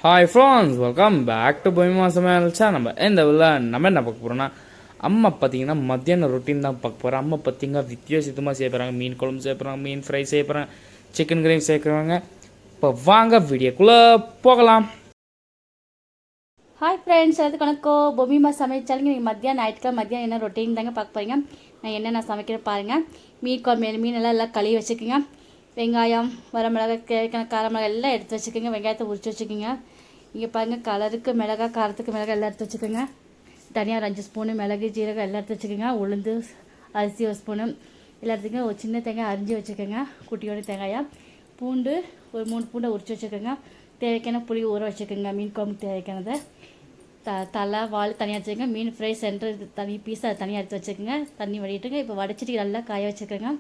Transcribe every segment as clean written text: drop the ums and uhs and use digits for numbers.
Hi friends, welcome back to பொய்மா சமையல் channel. இந்த நம்ம என்ன பார்க்க போகிறோம்னா, அம்மா பார்த்தீங்கன்னா மத்தியான ரொட்டீன் தான் பார்க்க போகிறோம். அம்மா பார்த்தீங்கன்னா வித்தியாசமாக செய்ய போகிறாங்க. மீன் குழம்பு செய்ய போகிறாங்க, மீன் ஃப்ரை செய்ய போகிறாங்க, சிக்கன் கிரேவி சேர்க்குறாங்க. இப்போ வாங்க வீடியோக்குள்ளே போகலாம். ஹாய் ஃப்ரெண்ட்ஸ், அதுக்கு வணக்கம். பொம்மிமா சமைச்சாலுங்க நீங்கள் மத்தியானம் என்ன ரொட்டீன் தாங்க பார்க்க போகிறீங்க. நான் என்னென்ன சமைக்கிறேன் பாருங்கள். மீன் குழம்பு மீனெல்லாம் கழுவி வச்சுக்கோங்க. வெங்காயம், வரமிளகா, கார மிளகா எல்லாம் எடுத்து வச்சுக்கோங்க. வெங்காயத்தை உரிச்சு வச்சுக்கோங்க. இங்கே பாருங்கள், கலருக்கு மிளகா, காரத்துக்கு மிளகா எல்லாம் எடுத்து வச்சுக்கோங்க. தனியாக ஒரு 5 ஸ்பூனு மிளகு, ஜீரகம் எல்லாம் எடுத்து வச்சுக்கோங்க. உளுந்து, அரிசி 1 ஸ்பூனு எல்லாம் எடுத்துக்கோங்க. ஒரு சின்ன தேங்காய் அரிஞ்சு வச்சுக்கோங்க, குட்டியோட தேங்காயாக. பூண்டு ஒரு 3 பூண்டை உரிச்சு வச்சுக்கோங்க. தேவைக்கான புளி ஊற வச்சுக்கோங்க. மீன் குழம்பு தேவைக்கானதை தலை வால் தனியாக வச்சுக்கோங்க. மீன் ஃப்ரை சென்டர் தனி பீஸ் அதை தனியாக எடுத்து வச்சுக்கோங்க. தண்ணி வடிட்டுங்க. இப்போ வடிச்சிட்டு நல்லா காய வச்சுக்கோங்க.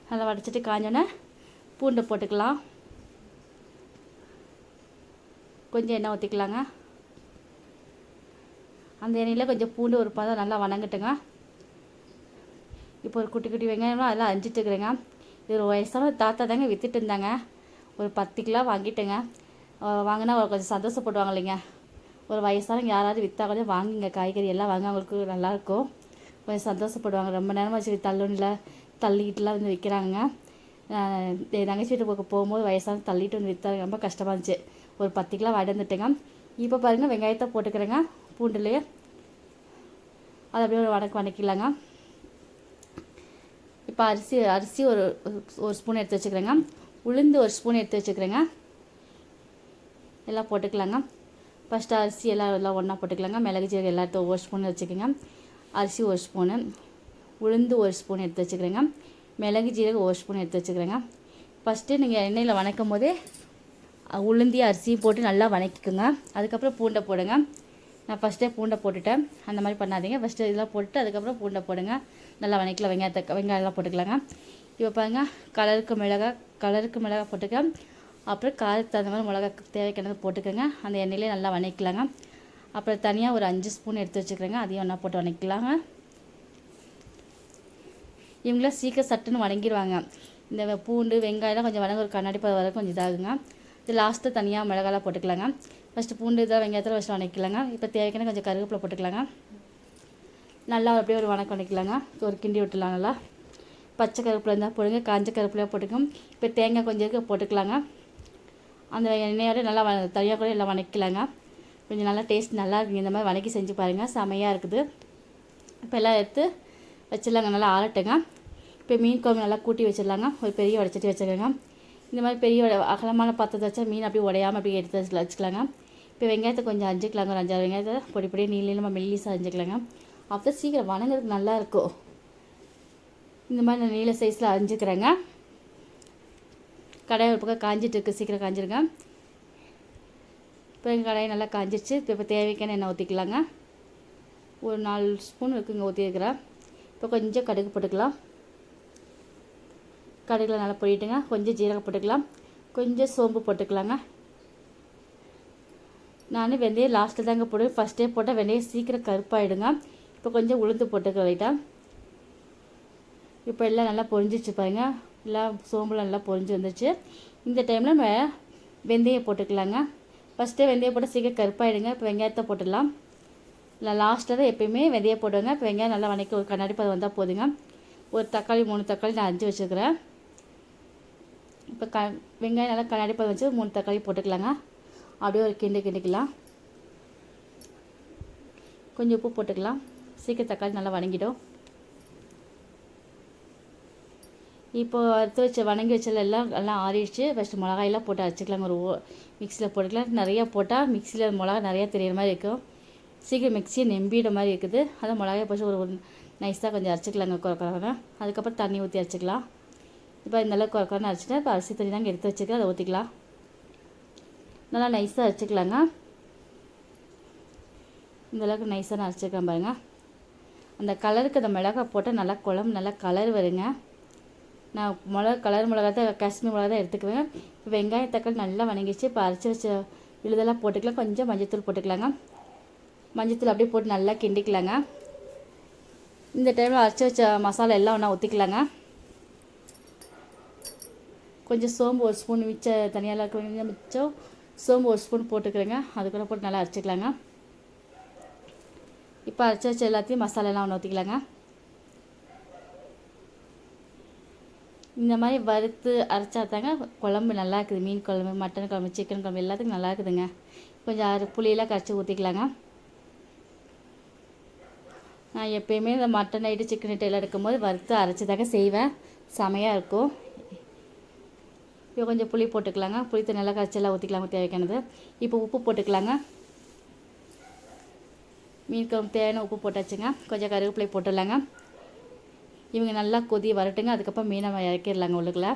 நல்லா வடிச்சிட்டு காஞ்சோன்னே பூண்டை போட்டுக்கலாம். கொஞ்சம் எண்ணெய் ஊற்றிக்கலாங்க. அந்த எண்ணெயில் கொஞ்சம் பூண்டு ஒரு பதம் நல்லா வணங்கட்டுங்க. இப்போ ஒரு குட்டி குட்டி வெங்காயம்லாம் அதெல்லாம் அரிஞ்சிட்டுக்கிறேங்க. இது ஒரு வயசான தாத்தா தாங்க விற்றுட்டு இருந்தாங்க. ஒரு 10 கிலோ வாங்கிட்டேங்க. வாங்கினா கொஞ்சம் சந்தோஷப்படுவாங்க இல்லைங்க. ஒரு வயசானவங்க யாராவது விற்றா கொஞ்சம் வாங்குங்க. காய்கறி எல்லாம் வாங்க, அவங்களுக்கு நல்லாயிருக்கும். கொஞ்சம் சந்தோஷப்படுவாங்க. ரொம்ப நேரமாக வச்சு தள்ளிக்கிட்டுலாம் வந்து விற்கிறாங்க. தங்கச்சி வீட்டுக்கு போகும்போது வயசான தள்ளிட்டு வந்து விற்றாங்க. ரொம்ப கஷ்டமாக இருந்துச்சு. ஒரு 10 கிலோ வாங்கிட்டு வந்துட்டேங்க. இப்போ பாருங்கள், வெங்காயத்தை போட்டுக்கிறேங்க. பூண்டுலேயே அதை அப்படியே ஒரு வணக்கிக்கலாங்க. இப்போ அரிசி ஒரு ஸ்பூன் எடுத்து வச்சுக்கிறேங்க. உளுந்து 1 ஸ்பூன் எடுத்து வச்சுக்கிறேங்க. எல்லாம் போட்டுக்கலாங்க. ஃபஸ்ட்டு அரிசி எல்லாம் ஒன்றா போட்டுக்கலாங்க. மிளகு ஜீரகம் எல்லாத்தையும் 1 ஸ்பூன் வச்சுக்கோங்க. அரிசி 1 ஸ்பூனு, உளுந்து 1 ஸ்பூன் எடுத்து வச்சுக்கிறேங்க. மிளகு ஜீரகம் 1 ஸ்பூன் எடுத்து வச்சுக்கிறேங்க. ஃபஸ்ட்டு நீங்கள் எண்ணெயில் வணக்கும் போதே உளுந்தி அரிசியும் போட்டு நல்லா வணக்கிக்கோங்க. அதுக்கப்புறம் பூண்டை போடுங்க. நான் ஃபஸ்ட்டே பூண்டை போட்டுட்டேன். அந்த மாதிரி பண்ணாதீங்க. ஃபஸ்ட்டு இதெல்லாம் போட்டு அதுக்கப்புறம் பூண்டை போடுங்க. நல்லா வணக்கலாம். வெங்காயம்லாம் போட்டுக்கலாங்க. இப்போ பாருங்கள், கலருக்கு மிளகா போட்டுக்க. அப்புறம் காரத்துக்கு தகுந்த மாதிரி மிளகா தேவைக்கானது போட்டுக்கோங்க. அந்த எண்ணெயிலே நல்லா வணக்கலாங்க. அப்புறம் தனியாக ஒரு 5 ஸ்பூன் எடுத்து வச்சுக்கிறேங்க. அதையும் ஒன்றா போட்டு வணக்கலாங்க. இவங்களாம் சீக்கிரம் சட்டுன்னு வணங்கிடுவாங்க. இந்த பூண்டு வெங்காயம்லாம் கொஞ்சம் வணங்க ஒரு கண்ணாடி பதம் வர கொஞ்சம் இதாகுங்க. இது லாஸ்ட்டு தனியாக மிளகாலாம் போட்டுக்கலாங்க. ஃபஸ்ட்டு பூண்டு இதாக வெங்காயத்தில் ஃபஸ்ட்டு வணக்கலாங்க. இப்போ தேவைக்கான கொஞ்சம் கருவேப்பிலை போட்டுக்கலாங்க. நல்லா அப்படியே ஒரு வணக்கலாங்க. ஒரு கிண்டி விட்டுலாம். நல்லா பச்சை கருவேப்பிலை இருந்தால் போடுங்க, காஞ்ச கருவேப்பிலையாக போட்டுக்கோங்க. இப்போ தேங்காய் கொஞ்சம் போட்டுக்கலாங்க. அந்த எண்ணெயோட நல்லா தனியாக கூட எல்லாம் வணக்கலாங்க. கொஞ்சம் நல்லா டேஸ்ட் நல்லா இருக்குங்க. இந்த மாதிரி வணக்கி செஞ்சு பாருங்கள், செமையாக இருக்குது. இப்போ எல்லாம் எடுத்து வச்சிடலாங்க. நல்லா ஆறட்டுங்க. இப்போ மீன் குழம்பு நல்லா கூட்டி வச்சிடலாங்க. ஒரு பெரிய வடைச்சட்டி வச்சுக்கோங்க. இந்த மாதிரி பெரிய அகலமான பாத்திரத்தை வச்சா மீன் அப்படியே உடையாமல் அப்படியே எடுத்து வச்சுக்கலாங்க. இப்போ வெங்காயத்தை கொஞ்சம் அரிஞ்சிக்கலாங்க. ஒரு 5-6 வெங்காயத்தை பொடி நீளமாக மெல்லிசாக அரிஞ்சிக்கலாங்க. அப்போ சீக்கிரம் வணங்குறதுக்கு நல்லாயிருக்கும். இந்த மாதிரி நான் நீள சைஸில் அரிஞ்சிக்கிறேங்க. கடாய் ஒரு பக்கம் காஞ்சிட்டு இருக்குது, சீக்கிரம் காஞ்சிருங்க. இப்போ எங்கள் கடாய் நல்லா காஞ்சிடுச்சு. இப்போ தேவைக்கான எண்ணெய் ஊற்றிக்கலாங்க. ஒரு 4 ஸ்பூன் இருக்குங்க ஊற்றிருக்கிறேன். இப்போ கொஞ்சம் கடுகு போட்டுக்கலாம். கடுகுல நல்லா பொடிட்டுங்க. கொஞ்சம் ஜீரகம் போட்டுக்கலாம். கொஞ்சம் சோம்பு போட்டுக்கலாங்க. நான் வெந்தயம் லாஸ்ட்டில் தாங்க போடுவேன். ஃபஸ்ட்டே போட்டால் வெந்தயம் சீக்கிரம் கருப்பாயிடுங்க. இப்போ கொஞ்சம் உளுந்து போட்டுக்க லைட்டாக. இப்போ எல்லாம் நல்லா பொரிஞ்சிச்சு பாருங்க. எல்லாம் சோம்புலாம் நல்லா பொரிஞ்சு வந்துச்சு. இந்த டைமில் நம்ம வெந்தயம் போட்டுக்கலாங்க. ஃபஸ்ட்டே வெந்தயம் போட்டால் சீக்கிரம் கருப்பாயிடுங்க. இப்போ வெங்காயத்தை போட்டுடலாம். இல்லை லாஸ்ட்டில் தான் எப்பயுமே வெந்தயம் போடுவேங்க. இப்போ வெங்காயம் நல்லா வணக்கி ஒரு கண்ணாடி பதம் வந்தால் போதுங்க. ஒரு தக்காளி 3 தக்காளி நான் அரிஞ்சு வச்சுருக்கிறேன். இப்போ வெங்காயம் நல்லா கண்ணாடி பதம் வச்சு 3 தக்காளி போட்டுக்கலாங்க. அப்படியே ஒரு கிண்டிக்கலாம். கொஞ்சம் உப்பு போட்டுக்கலாம். சீக்கிரம் தக்காளி நல்லா வணங்கிடும். இப்போது எடுத்து வணங்கி வச்சல எல்லாம் ஆறிடுச்சு. ஃபஸ்ட்டு மிளகாயெல்லாம் போட்டு அரைச்சிக்கலாங்க. ஒரு மிக்சியில் போட்டுக்கலாம். நிறையா போட்டால் மிக்சியில் மிளகா நிறையா தெரியிற மாதிரி இருக்கும். சீக்கிரம் மிக்சியை நம்பிட மாதிரி இருக்குது. அதான் மிளகாயை போட்டு ஒரு நைஸாக கொஞ்சம் அரைச்சிக்கலாங்க. குறைக்காக அதுக்கப்புறம் தண்ணி ஊற்றி அரைச்சிக்கலாம். இப்போ இந்தளவுக்கு குறைக்கான அரைச்சிட்டா இப்போ அரிசி தண்ணி தாங்க எடுத்து வச்சுக்கலாம். அதை ஊற்றிக்கலாம். நல்லா நைஸாக அரைச்சிக்கலாங்க. இந்தளவுக்கு நைஸாக நான் அரைச்சிக்கலாம் பாருங்கள். அந்த கலருக்கு அந்த மிளகாய் போட்டால் நல்லா குழம்பு நல்லா கலர் வருங்க. நான் கலர் மிளகா தான், காஷ்மீர் மிளகா தான் எடுத்துக்குவேன். இப்போ வெங்காயம் தக்காளி நல்லா வணங்கிச்சு. இப்போ அரைச்சி வச்ச விழுதெல்லாம் போட்டுக்கலாம். கொஞ்சம் மஞ்சத்தூள் போட்டுக்கலாங்க. மஞ்சத்தூள் அப்படியே போட்டு நல்லா கிண்டிக்கலாங்க. இந்த டைமில் அரைச்சி வச்ச மசாலா எல்லாம் ஒன்றா ஊற்றிக்கலாங்க. கொஞ்சம் சோம்பு 1 ஸ்பூன் தனியாக கொஞ்சம் மிச்சம் சோம்பு 1 ஸ்பூன் போட்டுக்கிறேங்க. அது கூட போட்டு நல்லா அரைச்சிக்கலாங்க. இப்போ அரைச்சி வச்ச எல்லாத்தையும் மசாலாலாம் ஒன்று ஊற்றிக்கலாங்க. இந்த மாதிரி வறுத்து அரைச்சா தாங்க குழம்பு நல்லா இருக்குது. மீன் குழம்பு, மட்டன் குழம்பு, சிக்கன் குழம்பு எல்லாத்துக்கும் நல்லா இருக்குதுங்க. கொஞ்சம் புளியெல்லாம் கரைச்சி ஊற்றிக்கலாங்க. நான் எப்போயுமே இந்த மட்டன் ஐட்டு சிக்கன் ஐட்டம் எல்லாம் எடுக்கும்போது வறுத்து அரைச்சி தாங்க செய்வேன். செமையாக இருக்கும். இப்போ கொஞ்சம் புளி போட்டுக்கலாங்க. புளி தண்ணி நல்லா கரைச்சி எல்லாம் ஊற்றிக்கலாங்க தேவைக்கானது. இப்போ உப்பு போட்டுக்கலாங்க. மீன் குழம்பு தேவையான உப்பு போட்டாச்சுங்க. கொஞ்சம் கருவேப்பிலை போட்டுடலாங்க. இவங்க நல்லா கொதி வரட்டுங்க. அதுக்கப்புறம் மீனை இறக்கிடலாங்க உள்ளுக்குள்ள.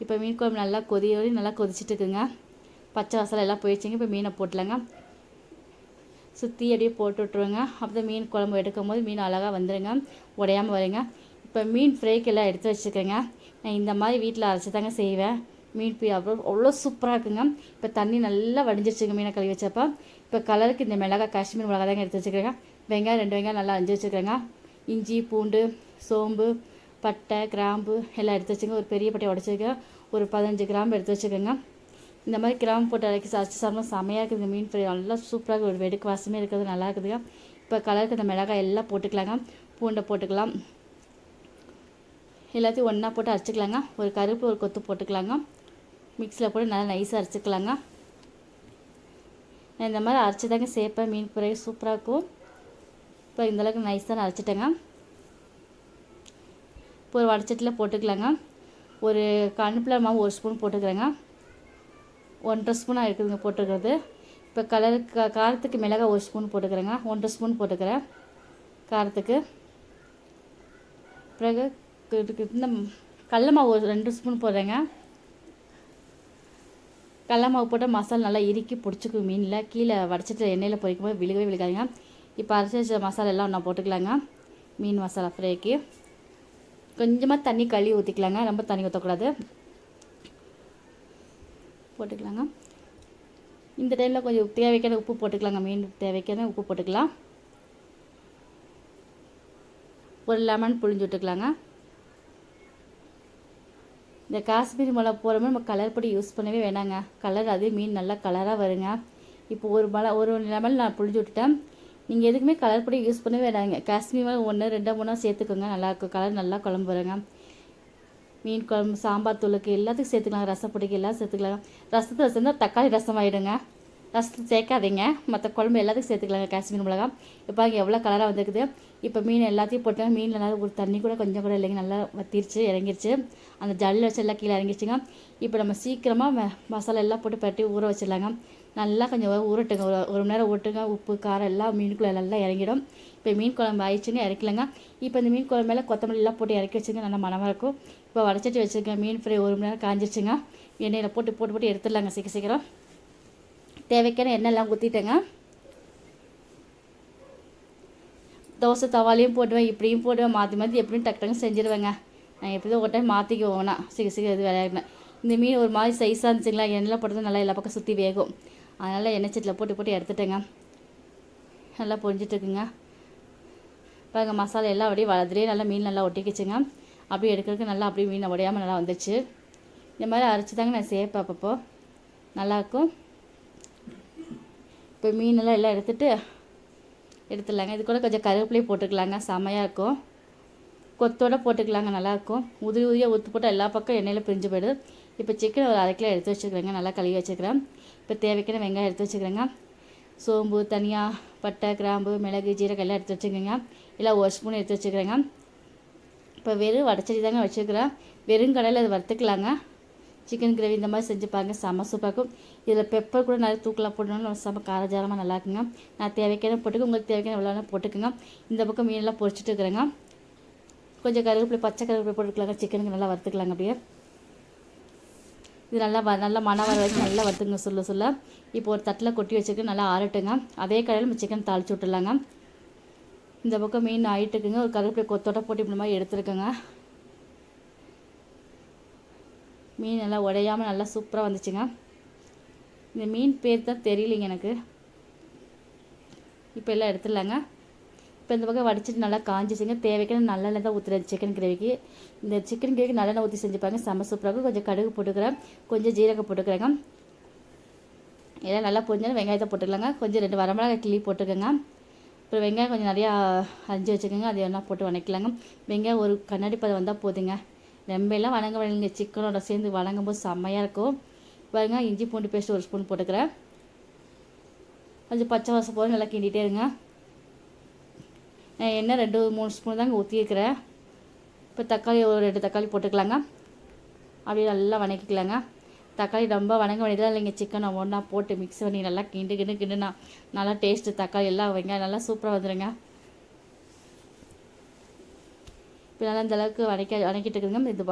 இப்போ மீன் குழம்பு நல்லா நல்லா கொதிச்சுட்டு இருக்குங்க. பச்சை வாசலை எல்லாம் போயிடுச்சுங்க. இப்போ மீனை போட்டலாங்க. சுற்றி அப்படியே போட்டு விட்ருவேங்க. அப்போ மீன் குழம்பு எடுக்கும் போது மீன் அழகாக வந்துடுங்க, உடையாமல் வருங்க. இப்போ மீன் ஃப்ரைக்கு எல்லாம் எடுத்து வச்சுக்கோங்க. நான் இந்த மாதிரி வீட்டில் அரைச்சி தாங்க செய்வேன். மீன் அவ்வளோ சூப்பராக இருக்குங்க. இப்போ தண்ணி நல்லா வடிஞ்சிருச்சுங்க மீனை கழுவி வச்சப்போ. இப்போ கலருக்கு இந்த மிளகாய், காஷ்மீர் மிளகாய் தாங்க எடுத்து வச்சுக்கிறேங்க. வெங்காயம் 2 வெங்காயம் நல்லா அரிஞ்சு வச்சுக்கிறேங்க. இஞ்சி, பூண்டு, சோம்பு, பட்டை, கிராம்பு எல்லாம் எடுத்து வச்சுங்க. ஒரு பெரிய பட்டையை உடச்சிருக்கேன். ஒரு 15 கிராம்பு எடுத்து வச்சுக்கோங்க. இந்த மாதிரி கிராம்பு போட்டு அரைச்சி சாப்பிட்டா செமையாக இருக்குது. மீன் ஃப்ரை நல்லா சூப்பராக இருக்குது. ஒரு வெடுக்கு வாசமே இருக்கிறது நல்லா இருக்குதுங்க. இப்போ கலருக்கு இந்த மிளகாய் எல்லாம் போட்டுக்கலாங்க. பூண்டை போட்டுக்கலாம். எல்லாத்தையும் ஒன்றா போட்டு அரைச்சிக்கலாங்க. ஒரு கருப்பு, ஒரு கொத்து போட்டுக்கலாங்க. மிக்ஸியில் போட்டு நல்லா நைஸாக அரைச்சிக்கலாங்க. நான் இந்த மாதிரி அரைச்சி தாங்க சேர்ப்பேன். மீன் ஃப்ரை சூப்பராக இருக்கும். இப்போ இந்தளவுக்கு நைஸாக அரைச்சிட்டேங்க. இப்போ ஒரு வடச்சட்டியில் போட்டுக்கலாங்க. ஒரு கார்ன்ஃப்ளவர் மாவு 1 ஸ்பூன் போட்டுக்கிறேங்க. 1.5 ஸ்பூனாக இருக்குதுங்க போட்டுக்கிறது. இப்போ காரத்துக்கு மிளகாய் 1 ஸ்பூன் போட்டுக்கிறேங்க. 1.5 ஸ்பூன் போட்டுக்கிறேன் காரத்துக்கு. பிறகு இந்த கடல மாவு ஒரு 2 ஸ்பூன் போடுறேங்க. கடல மாவு போட்டால் மசாலா நல்லா இறுக்கி பிடிச்சிக்கும் மீனில். கீழே வடச்சட்டில் எண்ணெயில் பொரிக்கும் போது விழுகவே விழுகாதுங்க. இப்போ அரைச்சி வச்ச மசாலா எல்லாம் ஒன்றா போட்டுக்கலாங்க. மீன் மசாலா ஃப்ரைக்கு கொஞ்சமாக தண்ணி கழுவி ஊற்றிக்கலாங்க. ரொம்ப தண்ணி ஊற்றக்கூடாது. போட்டுக்கலாங்க. இந்த டைமில் கொஞ்சம் தேவைக்கான உப்பு போட்டுக்கலாங்க. மீன் தேவைக்கான உப்பு போட்டுக்கலாம். ஒரு லெமன் புழிஞ்சு விட்டுக்கலாங்க. இந்த காஷ்மீரி மிளகா போகிறோமே நம்ம கலர் பொடி யூஸ் பண்ணவே வேணாங்க. கலர் அதே மீன் நல்லா கலராக வருங்க. இப்போ ஒரு லெமன் நான் புழிஞ்சு விட்டுட்டேன். நீங்கள் எதுக்குமே கலர் பொடி யூஸ் பண்ணவே வேணாங்க. காஷ்மீரி மிளகா 1, 2, 3 சேர்த்துக்கோங்க. நல்லாயிருக்கும். கலர் நல்லா குழம்பு வருங்க. மீன் குழம்பு, சாம்பார் தூளுக்கு எல்லாத்துக்கும் சேர்த்துக்கலாம். ரசப்பொடிக்கு எல்லாம் சேர்த்துக்கலாம். ரசத்தில் சேர்ந்தால் தக்காளி ரசம் ஆகிடுங்க. ரசத்தை சேர்க்காதீங்க. மற்ற குழம்பு எல்லாத்துக்கும் சேர்த்துக்கலாங்க காஷ்மீர் மிளகா. இப்போ அங்கே எவ்வளோ கலராக வந்துருக்குது. இப்போ மீன் எல்லாத்தையும் போட்டாங்க. மீன் நல்லா ஒரு தண்ணி கூட கொஞ்சம் கூட இல்லைங்க. நல்லா வத்திருச்சு, இறங்கிருச்சு. அந்த ஜல்லி வச்சு எல்லாம் கீழே இறங்கிடுச்சுங்க. இப்போ நம்ம சீக்கிரமாக மசாலா எல்லாம் போட்டு பரட்டி ஊற வச்சிடலாங்க. நல்லா கொஞ்சம் ஊறட்டுங்க. ஒரு மணி நேரம் ஊட்டுங்க. உப்பு, காரம் எல்லாம் மீனுக்குள்ளே நல்லா இறங்கிடும். இப்போ மீன் குழம்பு ஆயிடுச்சுங்க, இறக்கலங்க. இப்போ இந்த மீன் குழம்பு மேலே கொத்தமல்லி எல்லாம் போட்டு இறக்கி வச்சுங்க. நல்லா மனமாக இருக்கும். இப்போ வடச்சட்டி வச்சுருக்கேன். மீன் ஃப்ரை 1 மணி நேரம் காஞ்சிருச்சுங்க. எண்ணெயில் போட்டு எடுத்துடலாங்க சீக்கிரம். தேவைக்கான எண்ணெய்லாம் ஊற்றிட்டேங்க. தோசை தவாலையும் போடுவேன், இப்படியும் போடுவேன். மாற்றி எப்படியும் டக்குன்னு செஞ்சுருவேங்க. நான் எப்படி தான் ஒரு டைம் மாற்றிக்குவோன்னா சீக்கிரம் இது விளையாடுனேன். இந்த மீன் ஒரு மாதிரி சைஸாக இருந்துச்சுங்களா, எண்ணெயில் போட்டது நல்லா எல்லா பக்கம் சுற்றி வேகும். அதனால் எண்ணெய் சட்டியில் போட்டு எடுத்துட்டேங்க. நல்லா பொரிஞ்சிட்ருக்குங்க. பாருங்க மசாலா எல்லாம் அப்படியே வளர்த்துலேயே நல்லா மீன் நல்லா ஒட்டிக்கிச்சுங்க. அப்படியே எடுக்கிறதுக்கு நல்லா அப்படியே மீனை உடையாமல் நல்லா வந்துச்சு. இந்த மாதிரி அரைச்சி தாங்க நான் சேர்ப்பேன். அப்பப்போ நல்லாயிருக்கும். இப்போ மீனெல்லாம் எல்லாம் எடுத்துடலாங்க. இது கூட கொஞ்சம் கருவேப்பிலையும் போட்டுக்கலாங்க. செமையாக இருக்கும். கொத்தோடு போட்டுக்கலாங்க. நல்லாயிருக்கும். உதிரியாக ஊற்றி போட்டால் எல்லா பக்கம் எண்ணெயில் பிரிஞ்சு போயிடுது. இப்போ சிக்கன் ஒரு 1/2 கிலோ எடுத்து வச்சுக்கிறேங்க. நல்லா கழுவி வச்சுக்கிறேன். இப்போ தேவைக்கான வெங்காயம் எடுத்து வச்சுக்கிறேங்க. சோம்பு, தனியா, பட்டை, கிராம்பு, மிளகு, ஜீரகம் எல்லாம் எடுத்து வச்சுக்கோங்க. இல்லை 1 ஸ்பூன் எடுத்து வச்சுக்கிறேங்க. இப்போ வெறும் வடச்சட்டி தாங்க வச்சுக்கிறேன். வெறும் கடையில் அது வறுத்துக்கலாங்க. சிக்கன் கிரேவி இந்த மாதிரி செஞ்சுப்பாங்க. செம்ம சூப்பராக இருக்கும். இதில் பெப்பர் கூட நிறைய தூக்கலாக போட்டோம்னா செம்ம காரஜாரமாக நல்லா இருக்குங்க. நான் தேவைக்கான போட்டுக்க, உங்களுக்கு தேவைக்கான எவ்வளோ போட்டுக்குங்க. இந்த பக்கம் மீனெல்லாம் பொரிச்சிட்டு இருக்கிறேங்க. கொஞ்சம் கருவேப்பிலை, பச்சை கருவேப்பிலை போட்டுக்கலாங்க. சிக்கனுக்கு நல்லா வறுத்துக்கலாங்க. அப்படியே இது நல்லா மணம் வர வரைக்கும் நல்லா வறுத்துங்க. சொல்ல இப்போ ஒரு தட்டில் கொட்டி வச்சுக்க நல்லா ஆறட்டுங்க. அதே கடையில் நம்ம சிக்கன் தாளித்து விட்டுலாங்க. இந்த பக்கம் மீன் ஆகிட்டுக்குங்க. ஒரு கருவேப்பிலை கொத்தோட்ட போட்டு இப்படி மாதிரி எடுத்துருக்கேங்க. மீன் நல்லா உடையாமல் நல்லா சூப்பராக வந்துச்சுங்க. இந்த மீன் பேர் தான் தெரியலைங்க எனக்கு. இப்போ எல்லாம் எடுத்துடலாங்க. இப்போ இந்த பக்கம் வடிச்சிட்டு நல்லா காஞ்சிச்சுங்க. தேவைக்கான நல்லெண்ணெய் தான் ஊற்றுறது சிக்கன் கிரேவிக்கு. இந்த சிக்கன் கிரேவிக்கு நல்லெண்ணெய் ஊற்றி செஞ்சுப்பாங்க. செம்ம சூப்பராக. கொஞ்சம் கடுகு போட்டுக்கிறேன், கொஞ்சம் ஜீரகம் போட்டுக்கிறேங்க. எல்லாம் நல்லா பொரிஞ்சாலும் வெங்காயத்தை போட்டுக்கலாங்க. கொஞ்சம் 2 வரமிளகாய் கிள்ளி போட்டுக்கோங்க. அப்புறம் வெங்காயம் கொஞ்சம் நிறையா அரிஞ்சு வச்சுக்கோங்க. அது எல்லாம் போட்டு வதக்கலாங்க. வெங்காயம் ஒரு கண்ணாடி பதம் வந்தால் போதுங்க. ரொம்பலாம் வணங்க வேணுங்க. சிக்கனோட சேர்ந்து வணங்கும் போது செம்மையாக இருக்கும். பாருங்க, இஞ்சி பூண்டு பேஸ்ட் 1 ஸ்பூன் போட்டுக்கிறேன். கொஞ்சம் பச்சை வாசம் போது நல்லா கிண்டிகிட்டே இருங்க. நான் எண்ணெய் 2-3 ஸ்பூன் தாங்க ஊற்றிருக்கிறேன். இப்போ தக்காளி ஒரு 2 தக்காளி போட்டுக்கலாங்க. அப்படியே நல்லா வதக்கிக்கலாங்க. தக்காளி ரொம்ப வணங்க வேண்டியதாக இல்லைங்க. சிக்கனை ஒன்றா போட்டு மிக்ஸ் பண்ணி நல்லா கிண்டுனா நல்லா டேஸ்ட்டு தக்காளி எல்லாம் வெங்காயம் நல்லா சூப்பராக வந்துடுங்க. இப்போ நல்லா இந்த அளவுக்கு வதக்கிட்டு இருக்குதுங்க. இது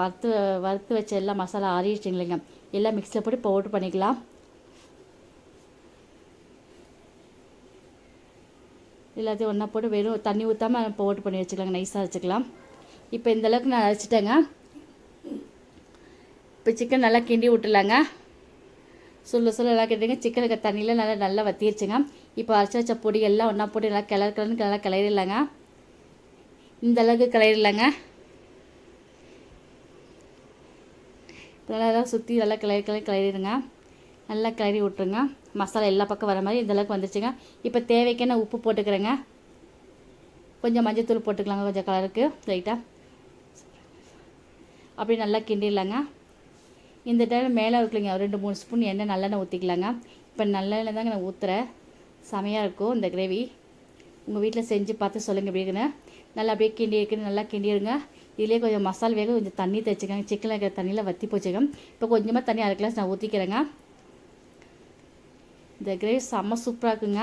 வறுத்து வச்ச எல்லா மசாலா ஆறிடுச்சு இல்லைங்க. எல்லாம் மிக்ஸில் போட்டு பவுட்ரு பண்ணிக்கலாம். எல்லாத்தையும் ஒன்றா போட்டு வெறும் தண்ணி ஊற்றாமல் பவுட்ரு பண்ணி வச்சுக்கலாங்க. நைஸாக வச்சுக்கலாம். இப்போ இந்தளவுக்கு நான் அரைச்சிட்டேங்க. இப்போ சிக்கன் நல்லா கிண்டி விட்டுலாங்க. சொல்ல நல்லா கிண்டிங்க. சிக்கனுக்கு தண்ணியில் நல்லா வற்றிடுச்சுங்க. இப்போ அரைச்சி வச்ச பொடி எல்லாம் ஒன்றா போட்டு நல்லா நல்லா கிளறிடலாங்க. இந்த அளவுக்கு கிளறிடலாங்க. இப்போ நல்லா சுற்றி நல்லா கிளறிடுங்க. நல்லா கிளறி விட்ருங்க. மசாலா எல்லா பக்கம் வர மாதிரி இந்தளவுக்கு வந்துச்சுங்க. இப்போ தேவைக்கான உப்பு போட்டுக்கிறேங்க. கொஞ்சம் மஞ்சள் தூள் போட்டுக்கலாங்க, கொஞ்சம் கலருக்கு லைட்டாக. அப்படி நல்லா கிண்டிடலாங்க. இந்த டைம் மேலே இருக்குல்லைங்க 2-3 ஸ்பூன் எண்ணெய் நல்லெண்ணெய் ஊற்றிக்கலாங்க. இப்போ நல்லெண்ணெய் தாங்க நான் ஊற்றுறேன். செமையாக இருக்கும் இந்த கிரேவி. உங்கள் வீட்டில் செஞ்சு பார்த்து சொல்லுங்கள் எப்படி இருக்குன்னு. நல்லா அப்படியே நல்லா கிண்டிடுங்க. இதுலேயே கொஞ்சம் மசாலா வேக கொஞ்சம் தண்ணி தைச்சிக்கோங்க. சிக்கனில் இருக்கிற தண்ணியில் வற்றி போச்சுங்க. இப்போ கொஞ்சமாக தண்ணி 1/2 கிளாஸ் நான் ஊற்றிக்கிறேங்க. இந்த கிரேவி செம்ம சூப்பராக இருக்குங்க.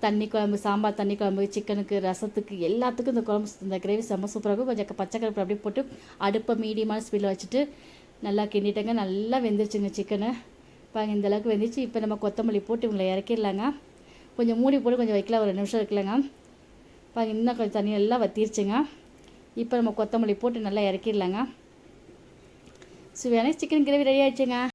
தண்ணி குழம்பு, சாம்பார் தண்ணி குழம்பு, சிக்கனுக்கு, ரசத்துக்கு, எல்லாத்துக்கும் இந்த கிரேவி செம்ம சூப்பராக இருக்கும். கொஞ்சம் பச்சை கருப்பு அப்படியே போட்டு அடுப்பை மீடியமான ஸ்பீடில் வச்சுட்டு நல்லா கிண்டிட்டேங்க. நல்லா வெந்துருச்சுங்க சிக்கனு. பாருங்க இந்தளவுக்கு வெந்துச்சு. இப்போ நம்ம கொத்தமல்லி போட்டு இவங்களை இறக்கிடலாங்க. கொஞ்சம் மூடி போட்டு கொஞ்சம் வைக்கலாம், ஒரு 2 நிமிஷம் இருக்கலாங்க. பாருங்க இன்னும் கொஞ்சம் தண்ணி எல்லாம் வற்றிருச்சுங்க. இப்போ நம்ம கொத்தமல்லி போட்டு நல்லா இறக்கிடலாங்க. சுவையான சிக்கன் கிரேவி ரெடி ஆகிடுச்சுங்க.